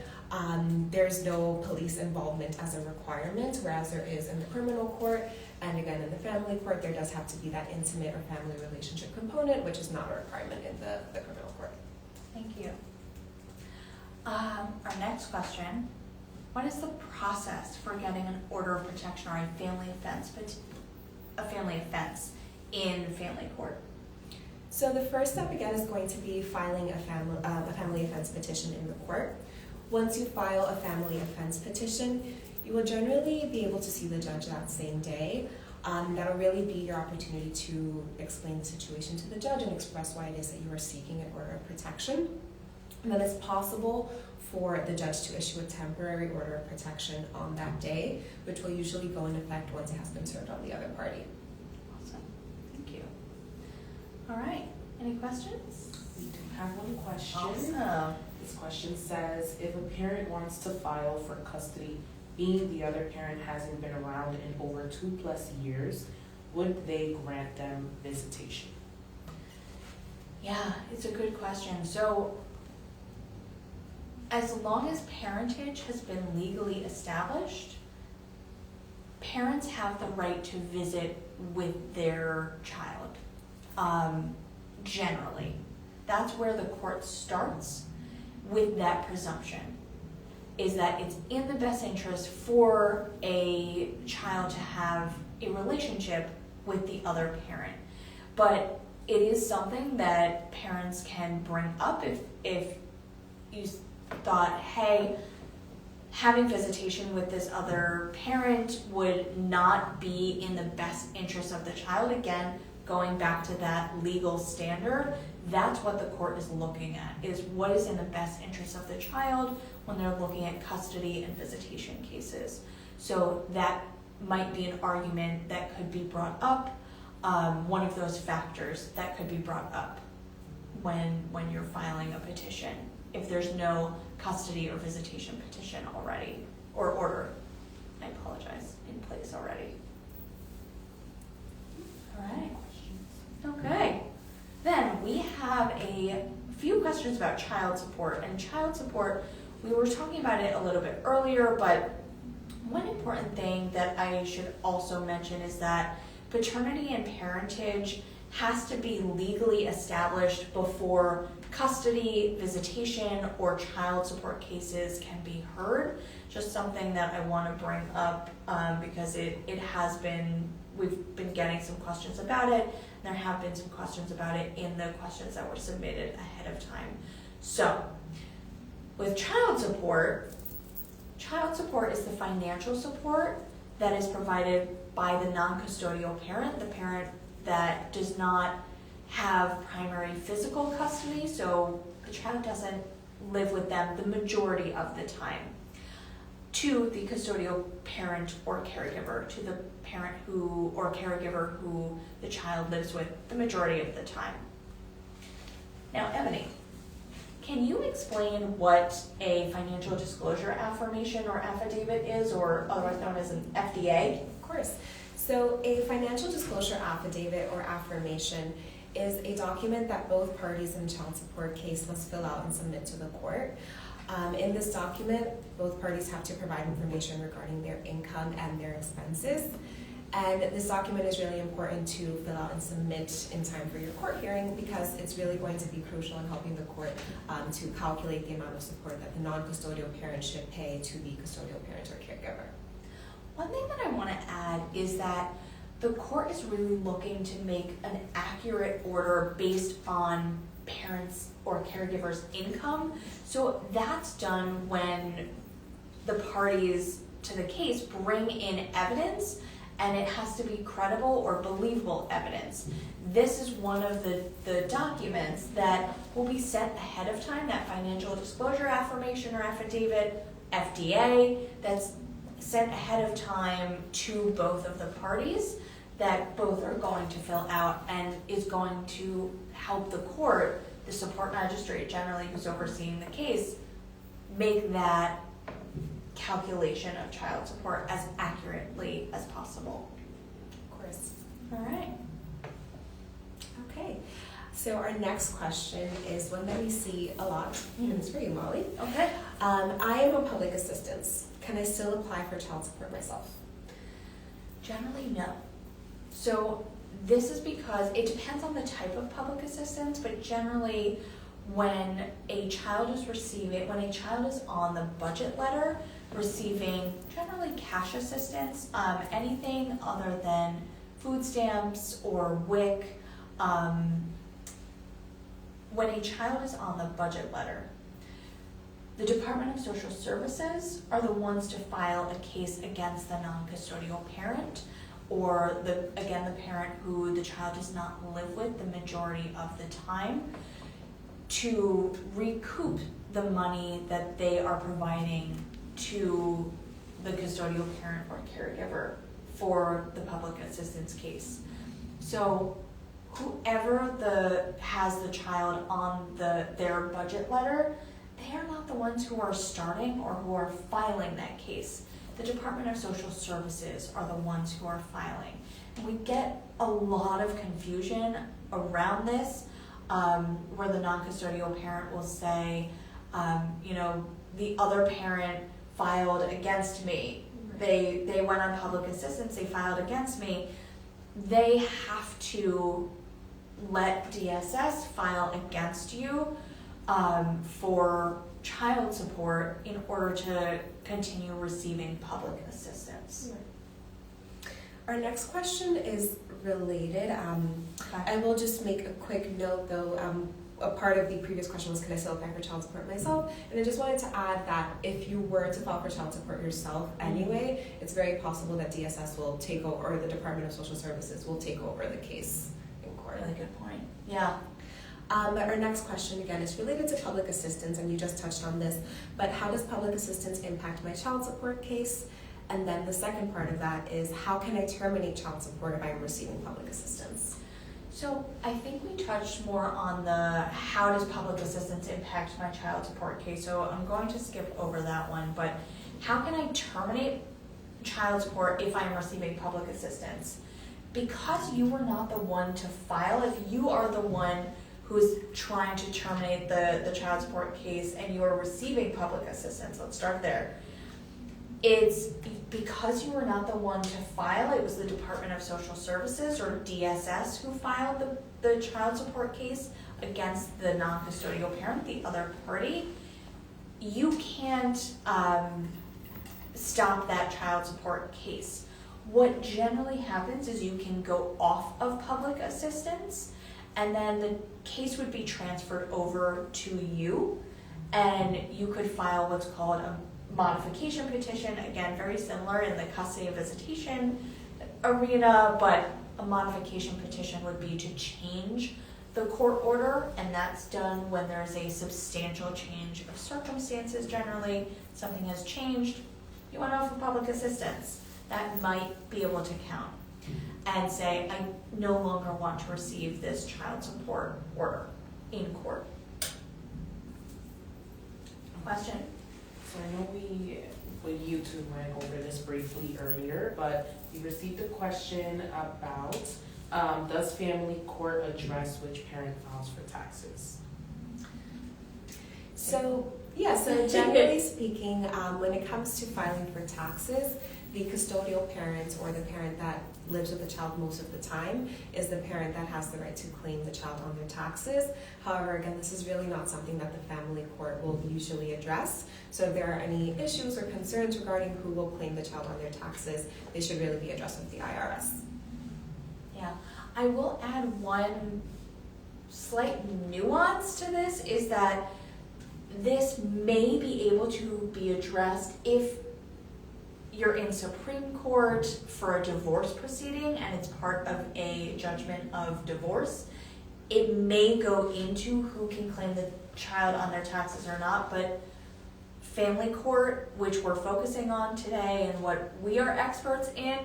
there's no police involvement as a requirement, whereas there is in the criminal court. And again, in the family court, there does have to be that intimate or family relationship component, which is not a requirement in the criminal court. Thank you. Our next question, what is the process for getting an order of protection or a family offense in family court? So the first step again is going to be filing a family offense petition in the court. Once you file a family offense petition, you will generally be able to see the judge that same day. That'll really be your opportunity to explain the situation to the judge and express why it is that you are seeking an order of protection. And then it's possible for the judge to issue a temporary order of protection on that day, which will usually go in effect once it has been served on the other party. Awesome. Thank you. All right. Any questions? We do have one question. Awesome. This question says, if a parent wants to file for custody, being the other parent hasn't been around in over 2+ years, would they grant them visitation? Yeah, it's a good question. So, as long as parentage has been legally established, parents have the right to visit with their child, generally. That's where the court starts with that presumption, is that it's in the best interest for a child to have a relationship with the other parent. But it is something that parents can bring up if you thought, hey, having visitation with this other parent would not be in the best interest of the child. Again, going back to that legal standard, that's what the court is looking at, is what is in the best interest of the child when they're looking at custody and visitation cases. So that might be an argument that could be brought up, one of those factors that could be brought up when you're filing a petition, if there's no custody or visitation petition already, or order, I apologize, in place already. All right. Okay. Then we have a few questions about child support. And child support, we were talking about it a little bit earlier, but one important thing that I should also mention is that paternity and parentage has to be legally established before custody, visitation, or child support cases can be heard. Just something that I want to bring up because it has been, we've been getting some questions about it. There have been some questions about it in the questions that were submitted ahead of time. So, with child support is the financial support that is provided by the non-custodial parent, the parent that does not have primary physical custody, so the child doesn't live with them the majority of the time, to the custodial parent or caregiver, to the parent who or caregiver who the child lives with the majority of the time. Now, Ebony, can you explain what a financial disclosure affirmation or affidavit is, or otherwise known as an FDA? Of course. So a financial disclosure affidavit or affirmation is a document that both parties in a child support case must fill out and submit to the court. In this document, both parties have to provide information regarding their income and their expenses. And this document is really important to fill out and submit in time for your court hearing because it's really going to be crucial in helping the court to calculate the amount of support that the non-custodial parent should pay to the custodial parent or caregiver. One thing that I want to add is that the court is really looking to make an accurate order based on parents' or caregivers' income. So that's done when the parties to the case bring in evidence, and it has to be credible or believable evidence. This is one of the documents that will be sent ahead of time, that financial disclosure affirmation or affidavit, FDA, that's sent ahead of time to both of the parties, that both are going to fill out and is going to help the court, the support magistrate generally who's overseeing the case, make that calculation of child support as accurately as possible. Of course. All right. Okay. So our next question is one that we see a lot, and it's for you, Molly. Okay. I am on public assistance. Can I still apply for child support myself? Generally, no. So this is because it depends on the type of public assistance, but generally when a child is on the budget letter receiving generally cash assistance, anything other than food stamps or WIC, when a child is on the budget letter, the Department of Social Services are the ones to file a case against the non-custodial parent, or the parent who the child does not live with the majority of the time, to recoup the money that they are providing to the custodial parent or caregiver for the public assistance case. So whoever has the child on their budget letter, they are not the ones who are starting or who are filing that case. The Department of Social Services are the ones who are filing. And we get a lot of confusion around this, where the non-custodial parent will say, the other parent filed against me. They went on public assistance, they filed against me. They have to let DSS file against you for child support in order to continue receiving public assistance. Our next question is related. I will just make a quick note though. A part of the previous question was, can I still apply for child support myself? And I just wanted to add that if you were to file for child support yourself anyway, it's very possible that DSS will take over, or the Department of Social Services will take over the case in court. Really good point. Yeah. Our next question, again, is related to public assistance, and you just touched on this, but how does public assistance impact my child support case? And then the second part of that is, how can I terminate child support if I'm receiving public assistance? So I think we touched more on the how does public assistance impact my child support case. So I'm going to skip over that one, but how can I terminate child support if I'm receiving public assistance? Because you were not the one to file, if you are the one who's trying to terminate the child support case and you are receiving public assistance, let's start there. It's because you were not the one to file, it was the Department of Social Services or DSS who filed the child support case against the non-custodial parent, the other party. You can't stop that child support case. What generally happens is you can go off of public assistance, and then the case would be transferred over to you, and you could file what's called a modification petition, again, very similar in the custody and visitation arena, but a modification petition would be to change the court order, and that's done when there's a substantial change of circumstances. Generally, something has changed, you went off of public assistance. That might be able to count and say, I no longer want to receive this child support order in court. Question? So I know you two went over this briefly earlier, but we received a question about, does family court address which parent files for taxes? So generally speaking, when it comes to filing for taxes, the custodial parent or the parent that lives with the child most of the time is the parent that has the right to claim the child on their taxes. However, again, this is really not something that the family court will usually address. So if there are any issues or concerns regarding who will claim the child on their taxes, they should really be addressed with the IRS. Yeah, I will add one slight nuance to this is that this may be able to be addressed if you're in Supreme Court for a divorce proceeding and it's part of a judgment of divorce. It may go into who can claim the child on their taxes or not, but family court, which we're focusing on today and what we are experts in,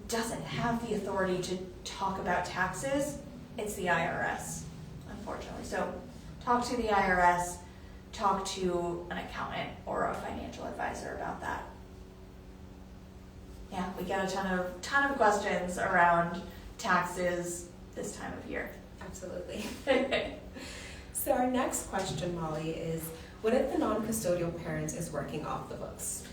doesn't have the authority to talk about taxes. It's the IRS, unfortunately. So talk to the IRS, talk to an accountant or a financial advisor about that. Yeah, we get a ton of questions around taxes this time of year. Absolutely. So our next question, Molly, is what if the non-custodial parent is working off the books?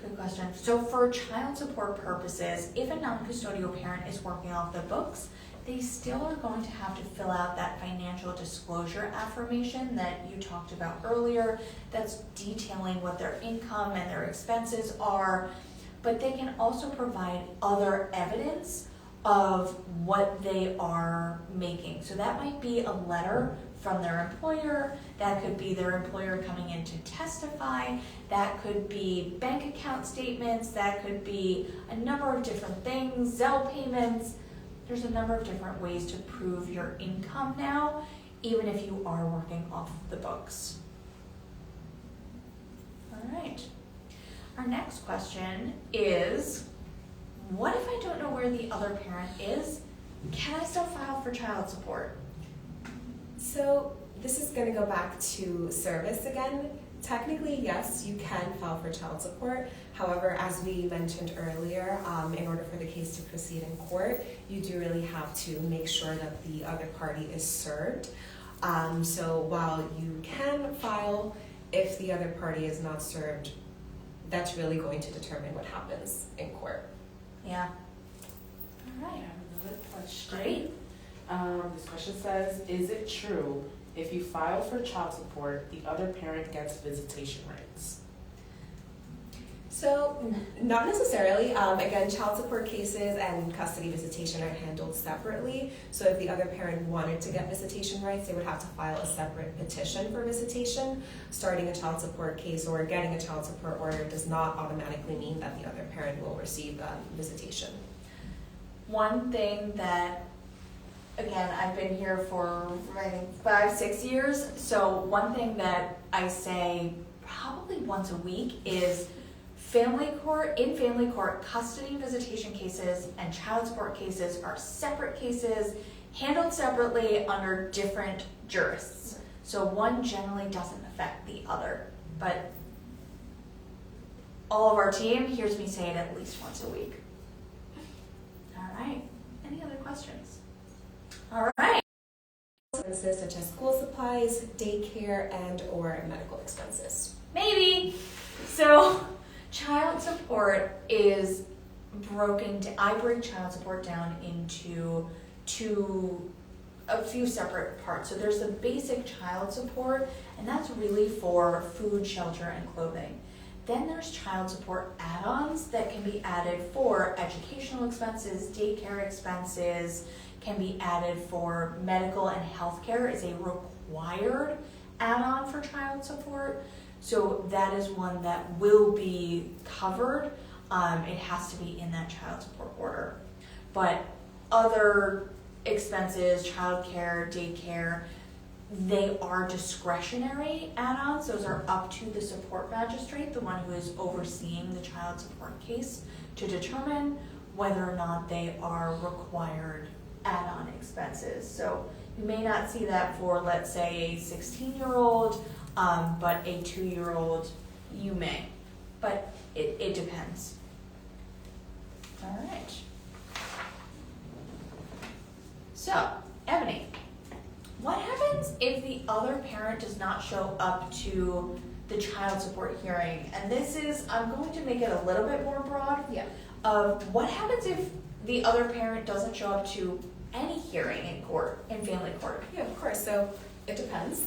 Good question. So for child support purposes, if a non-custodial parent is working off the books, they still are going to have to fill out that financial disclosure affirmation that you talked about earlier. That's detailing what their income and their expenses are, but they can also provide other evidence of what they are making. So that might be a letter from their employer, that could be their employer coming in to testify, that could be bank account statements, that could be a number of different things, Zelle payments. There's a number of different ways to prove your income now, even if you are working off the books. All right. Our next question is, what if I don't know where the other parent is? Can I still file for child support? So this is going to go back to service again. Technically, yes, you can file for child support. However, as we mentioned earlier, in order for the case to proceed in court, you do really have to make sure that the other party is served. So while you can file, if the other party is not served, that's really going to determine what happens in court. Yeah. All I right. have another question. Great. This question says, is it true if you file for child support, the other parent gets visitation rights? So, not necessarily. Again, child support cases and custody visitation are handled separately. So if the other parent wanted to get visitation rights, they would have to file a separate petition for visitation. Starting a child support case or getting a child support order does not automatically mean that the other parent will receive visitation. One thing that, again, I've been here for I think 5-6 years, so one thing that I say probably once a week is in family court, custody visitation cases and child support cases are separate cases, handled separately under different jurists. So one generally doesn't affect the other, but all of our team hears me say it at least once a week. All right, any other questions? All right. Expenses such as school supplies, daycare, and or medical expenses. Maybe. So child support is I break child support down into a few separate parts. So there's the basic child support, and that's really for food, shelter, and clothing. Then there's child support add-ons that can be added for educational expenses, daycare expenses, can be added for medical and healthcare is a required add-on for child support. So that is one that will be covered. It has to be in that child support order. But other expenses, childcare, daycare, they are discretionary add-ons. Those are up to the support magistrate, the one who is overseeing the child support case, to determine whether or not they are required add-on expenses. So you may not see that for, let's say, a 16-year-old, but a 2-year-old, you may. But it depends. All right. So, Ebony, what happens if the other parent does not show up to the child support hearing? And this is, I'm going to make it a little bit more broad. Yeah. What happens if the other parent doesn't show up to any hearing in court, in family court? Yeah, of course. So it depends.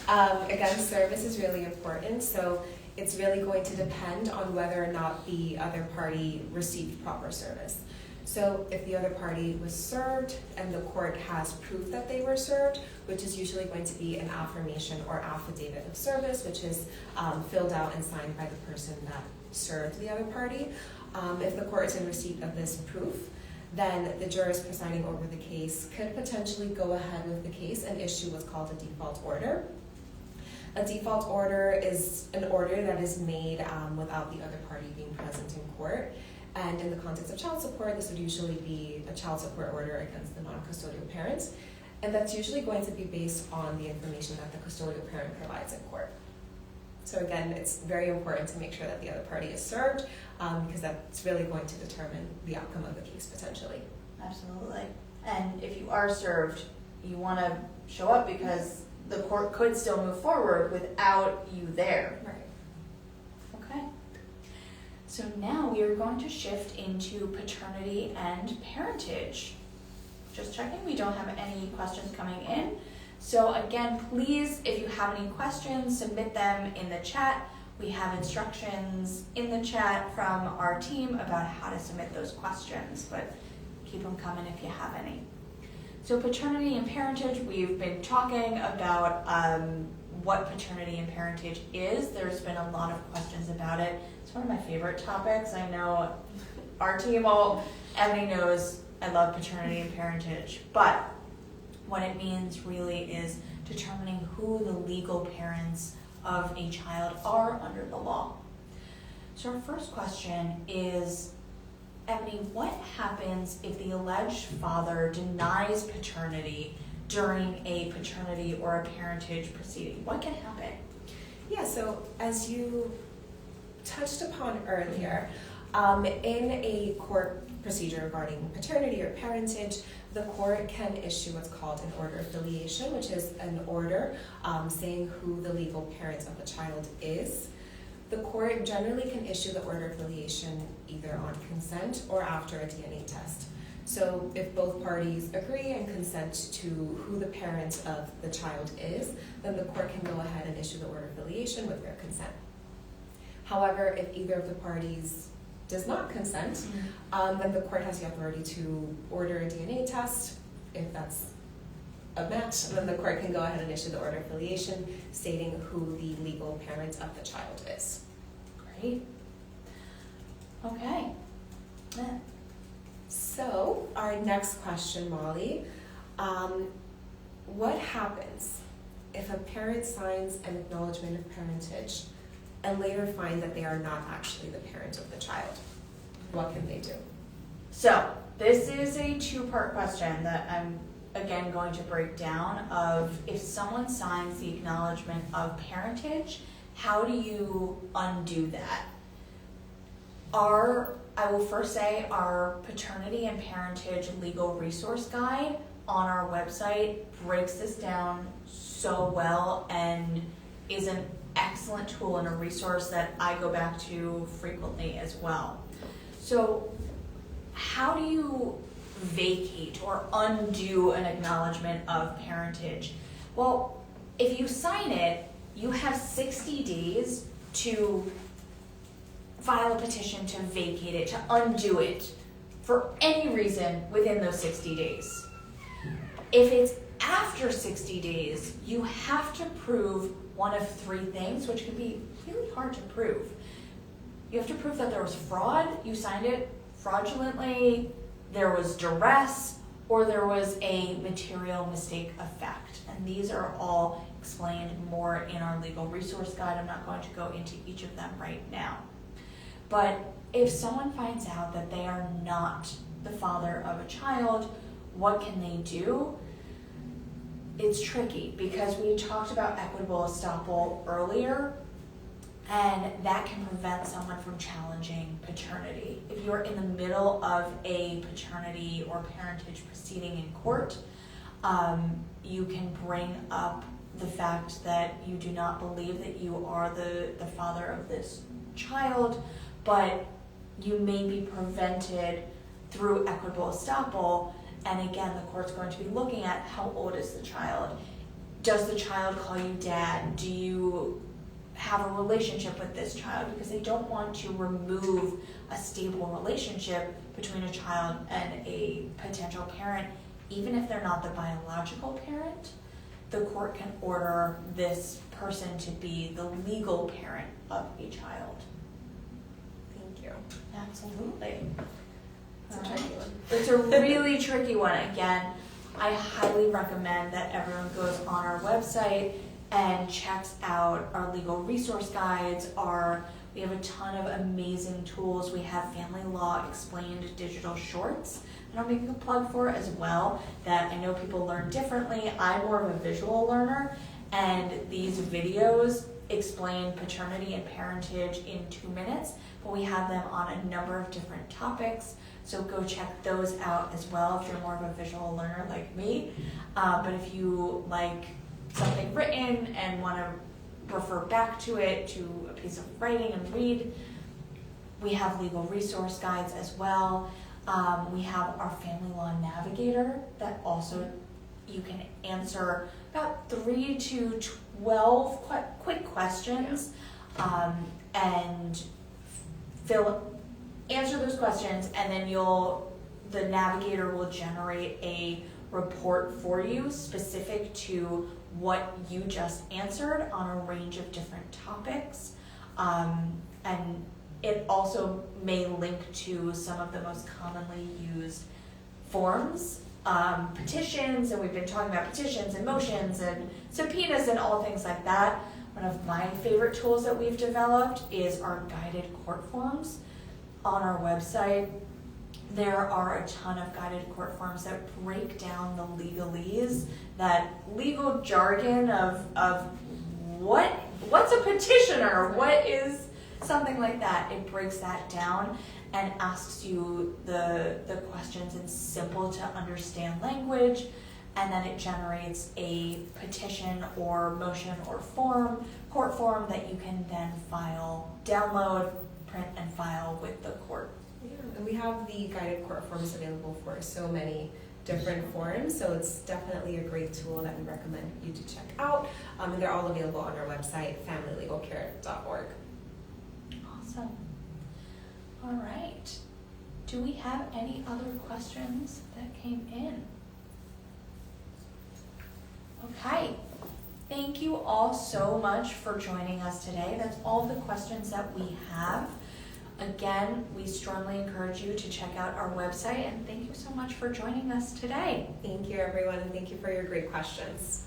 Again, service is really important. So it's really going to depend on whether or not the other party received proper service. So if the other party was served and the court has proof that they were served, which is usually going to be an affirmation or affidavit of service, which is filled out and signed by the person that served the other party. If the court is in receipt of this proof, then the jurors presiding over the case could potentially go ahead with the case and issue what's called a default order. A default order is an order that is made without the other party being present in court. And in the context of child support, this would usually be a child support order against the non-custodial parents. And that's usually going to be based on the information that the custodial parent provides in court. So again, it's very important to make sure that the other party is served because that's really going to determine the outcome of the case potentially. Absolutely. And if you are served, you want to show up because the court could still move forward without you there. Right. Okay. So now we are going to shift into paternity and parentage. Just checking, we don't have any questions coming in. So again, please, if you have any questions, submit them in the chat. We have instructions in the chat from our team about how to submit those questions, but keep them coming if you have any. So paternity and parentage, we've been talking about what paternity and parentage is. There's been a lot of questions about it. It's one of my favorite topics. I know our team, Ebony knows I love paternity and parentage, but what it means really is determining who the legal parents of a child are under the law. So our first question is, Ebony, what happens if the alleged father denies paternity during a paternity or a parentage proceeding? What can happen? Yeah, so as you touched upon earlier, in a court procedure regarding paternity or parentage, the court can issue what's called an order of filiation, which is an order saying who the legal parent of the child is. The court generally can issue the order of filiation either on consent or after a DNA test. So if both parties agree and consent to who the parent of the child is, then the court can go ahead and issue the order of filiation with their consent. However, if either of the parties does not consent, then the court has the authority to order a DNA test. If that's a match, then the court can go ahead and issue the order of filiation stating who the legal parent of the child is. Great. Okay. So our next question, Molly, what happens if a parent signs an acknowledgement of parentage and later find that they are not actually the parent of the child? What can they do? So this is a two-part question that I'm again going to break down of if someone signs the acknowledgement of parentage, how do you undo that? I will first say our paternity and parentage legal resource guide on our website breaks this down so well and is an excellent tool and a resource that I go back to frequently as well. So how do you vacate or undo an acknowledgement of parentage? Well, if you sign it, you have 60 days to file a petition to vacate it, to undo it for any reason within those 60 days. If it's after 60 days, you have to prove one of three things, which can be really hard to prove. You have to prove that there was fraud, you signed it fraudulently, there was duress, or there was a material mistake effect. And these are all explained more in our legal resource guide. I'm not going to go into each of them right now. But if someone finds out that they are not the father of a child, what can they do? It's tricky because we talked about equitable estoppel earlier, and that can prevent someone from challenging paternity. If you're in the middle of a paternity or parentage proceeding in court, you can bring up the fact that you do not believe that you are the father of this child, but you may be prevented through equitable estoppel. And again, the court's going to be looking at how old is the child? Does the child call you dad? Do you have a relationship with this child, because they don't want to remove a stable relationship between a child and a potential parent, even if they're not the biological parent. The court can order this person to be the legal parent of a child. Thank you. Absolutely. It's a tricky one. It's a really tricky one. Again, I highly recommend that everyone goes on our website and checks out our legal resource guides. We have a ton of amazing tools. We have Family Law Explained digital shorts that I'm making a plug for as well, that I know people learn differently. I'm more of a visual learner, and these videos explain paternity and parentage in 2 minutes, but we have them on a number of different topics. So go check those out as well if you're more of a visual learner like me. But if you like something written and want to refer back to it, to a piece of writing and read, we have legal resource guides as well. We have our Family Law Navigator that also you can answer about 3 to 12 quick questions, and answer those questions, and then the navigator will generate a report for you specific to what you just answered on a range of different topics. And it also may link to some of the most commonly used forms, petitions, and we've been talking about petitions and motions and subpoenas and all things like that. One of my favorite tools that we've developed is our guided court forms. On our website, there are a ton of guided court forms that break down the legalese, that legal jargon of what's a petitioner, what is something like that. It breaks that down and asks you the questions in simple to understand language, and then it generates a petition or motion or court form that you can then download, print, and file with the court. Yeah, and we have the guided court forms available for so many different forms, so it's definitely a great tool that we recommend you to check out. And they're all available on our website, familylegalcare.org. Awesome. All right. Do we have any other questions that came in? Okay. Thank you all so much for joining us today. That's all the questions that we have. Again, we strongly encourage you to check out our website, and thank you so much for joining us today. Thank you, everyone, and thank you for your great questions.